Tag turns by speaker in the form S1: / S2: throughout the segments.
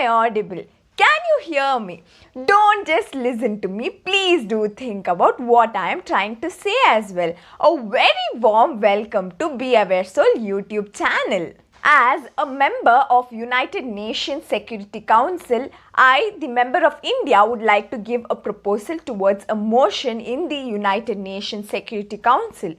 S1: I audible? Can you hear me? Don't just listen to me. Please do think about what I am trying to say as well. A very warm welcome to Be Aware Soul YouTube channel. As a member of United Nations Security Council, I, the member of India, would like to give a proposal towards a motion in the United Nations Security Council.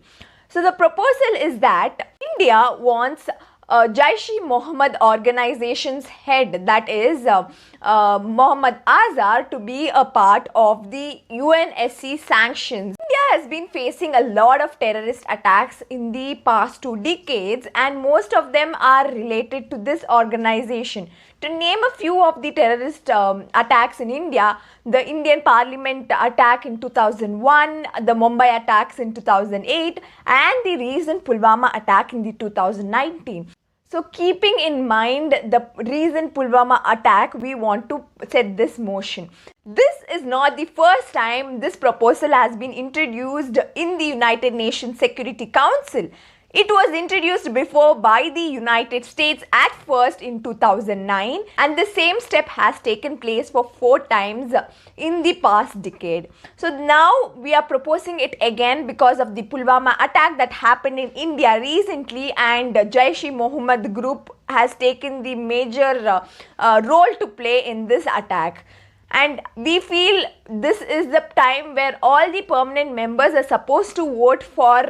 S1: So the proposal is that India wants Jaish-e-Mohammad organization's head, that is Masood Azhar, to be a part of the UNSC sanctions. India has been facing a lot of terrorist attacks in the past 2 decades, and most of them are related to this organization. To name a few of the terrorist attacks in India, the Indian Parliament attack in 2001, the Mumbai attacks in 2008, and the recent Pulwama attack in the 2019. So keeping in mind the recent Pulwama attack, we want to set this motion. This is not the first time this proposal has been introduced in the United Nations Security Council. It was introduced before by the United States at first in 2009, and the same step has taken place for 4 times in the past decade. So now we are proposing it again because of the Pulwama attack that happened in India recently, and Jaish-e-Mohammad group has taken the major role to play in this attack. And we feel this is the time where all the permanent members are supposed to vote for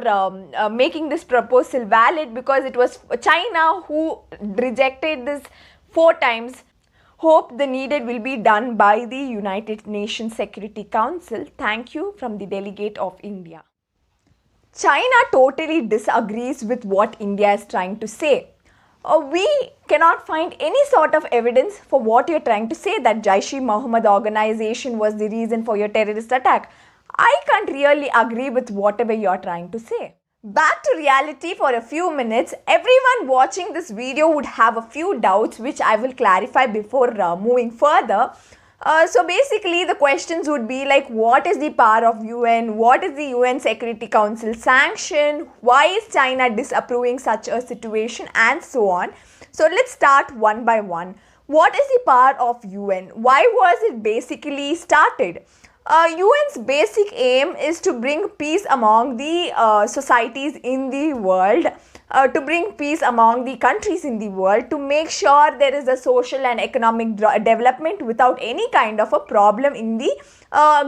S1: making this proposal valid, because it was China who rejected this 4 times. Hope the needed will be done by the United Nations Security Council. Thank you from the delegate of India. China totally disagrees with what India is trying to say. We cannot find any sort of evidence for what you're trying to say, that Jaish-e-Mohammad organization was the reason for your terrorist attack. I can't really agree with whatever you're trying to say. Back to reality for a few minutes. Everyone watching this video would have a few doubts which I will clarify before moving further. So basically the questions would be like, what is the power of UN? What is the UN Security Council sanction? Why is China disapproving such a situation? And so on. So let's start one by one. What is the power of UN? Why was it basically started? UN's basic aim is to bring peace among the societies in the world, to bring peace among the countries in the world, to make sure there is a social and economic development without any kind of a problem in the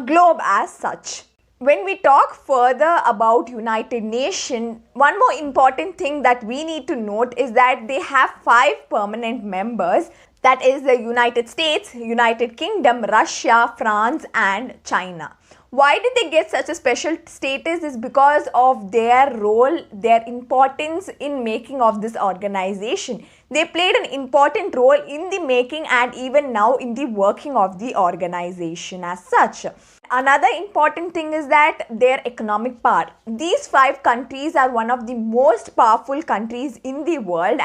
S1: globe as such. When we talk further about United Nations, one more important thing that we need to note is that they have 5 permanent members. That is the United States, United Kingdom, Russia, France and China. Why did they get such a special status? Is because of their role, their importance in making of this organization. They played an important role in the making and even now in the working of the organization as such. Another important thing is that their economic power. These 5 countries are one of the most powerful countries in the world,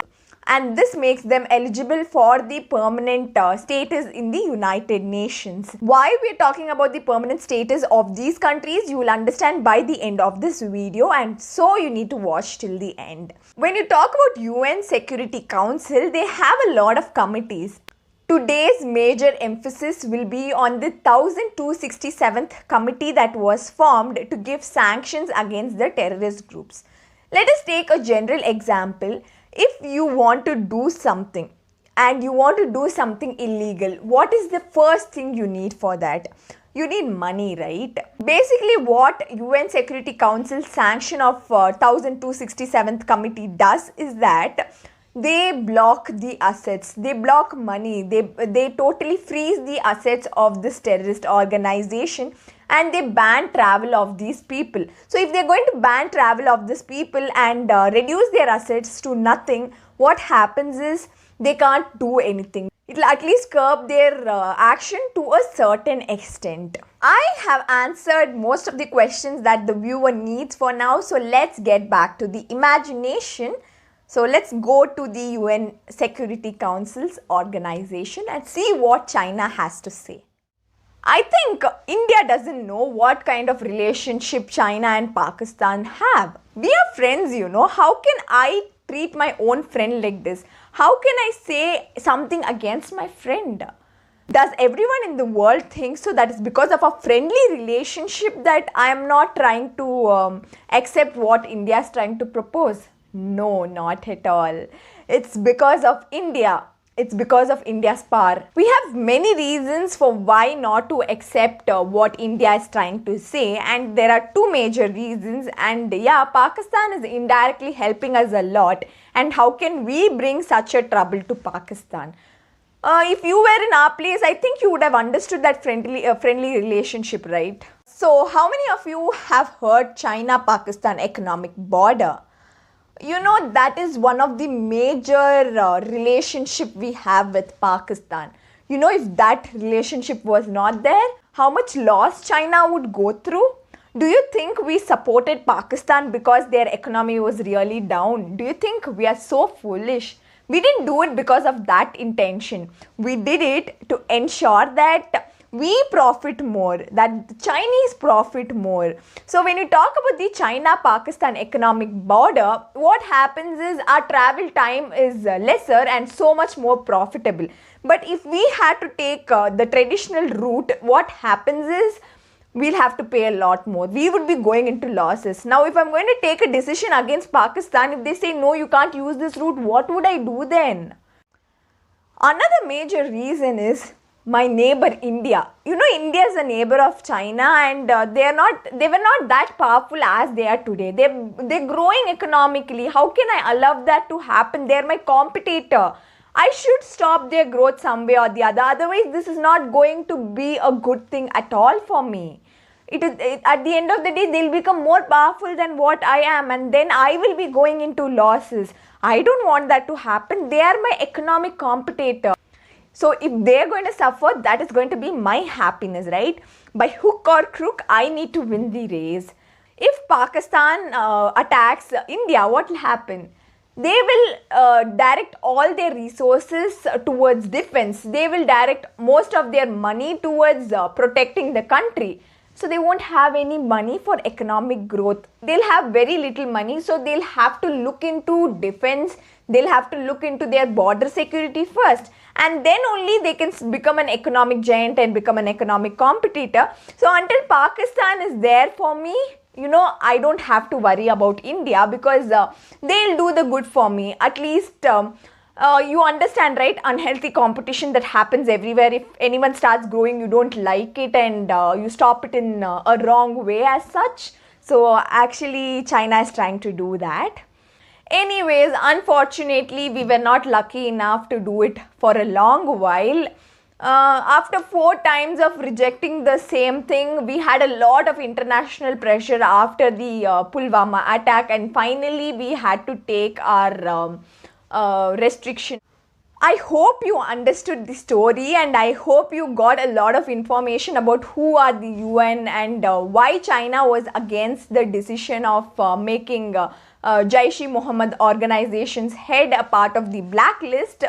S1: and this makes them eligible for the permanent status in the United Nations. Why we are talking about the permanent status of these countries, you will understand by the end of this video, and so you need to watch till the end. When you talk about UN Security Council, they have a lot of committees. Today's major emphasis will be on the 1267th committee that was formed to give sanctions against the terrorist groups. Let us take a general example. If you want to do something and you want to do something illegal, what is the first thing you need for that? You need money, right? Basically what UN Security Council sanction of 1267th committee does is that they block the assets, they block money, they totally freeze the assets of this terrorist organization, and they ban travel of these people. So if they're going to ban travel of these people and reduce their assets to nothing, what happens is they can't do anything. It will at least curb their action to a certain extent. I have answered most of the questions that the viewer needs for now, so let's get back to the imagination. So let's go to the UN Security Council's organization and see what China has to say. I think India doesn't know what kind of relationship China and Pakistan have. We are friends, you know. How can I treat my own friend like this? How can I say something against my friend? Does everyone in the world think so that it's because of a friendly relationship that I am not trying to accept what India is trying to propose? No, not at all. It's because of India. It's because of India's power. We have many reasons for why not to accept what India is trying to say, and there are two major reasons. And yeah, Pakistan is indirectly helping us a lot. And how can we bring such a trouble to Pakistan? If you were in our place, I think you would have understood that friendly relationship, right? So, how many of you have heard China-Pakistan economic border? You know, that is one of the major relationship we have with Pakistan. You know, if that relationship was not there, how much loss China would go through? Do you think we supported Pakistan because their economy was really down? Do you think we are so foolish? We didn't do it because of that intention. We did it to ensure that we profit more, that the Chinese profit more. So when you talk about the China-Pakistan economic border, what happens is our travel time is lesser and so much more profitable. But if we had to take the traditional route, what happens is we'll have to pay a lot more. We would be going into losses. Now, if I'm going to take a decision against Pakistan, if they say, no, you can't use this route, what would I do then? Another major reason is my neighbor India. You know, India is a neighbor of China, and they were not that powerful as they are today. They're growing economically. How can I allow that to happen? They're my competitor. I should stop their growth some way or the other. Otherwise, this is not going to be a good thing at all for me. At the end of the day, they'll become more powerful than what I am, and then I will be going into losses. I don't want that to happen. They are my economic competitor. So if they're going to suffer, that is going to be my happiness, right? By hook or crook, I need to win the race. If Pakistan attacks India, what will happen? They will direct all their resources towards defense. They will direct most of their money towards protecting the country. So they won't have any money for economic growth. They'll have very little money, so they'll have to look into defense. They'll have to look into their border security first. And then only they can become an economic giant and become an economic competitor. So until Pakistan is there for me, you know, I don't have to worry about India because they'll do the good for me. At least you understand, right? Unhealthy competition that happens everywhere. If anyone starts growing, you don't like it and you stop it in a wrong way as such. So actually, China is trying to do that. Anyways, unfortunately, we were not lucky enough to do it for a long while. After 4 times of rejecting the same thing, we had a lot of international pressure after the Pulwama attack, and finally we had to take our restriction. I hope you understood the story, and I hope you got a lot of information about who are the UN and why China was against the decision of making Jaish-e-Mohammad organization's head a part of the blacklist,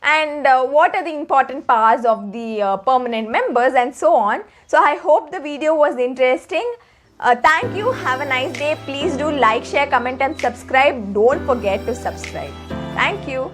S1: and what are the important powers of the permanent members and so on. So I hope the video was interesting. Thank you. Have a nice day. Please do like, share, comment and subscribe. Don't forget to subscribe. Thank you.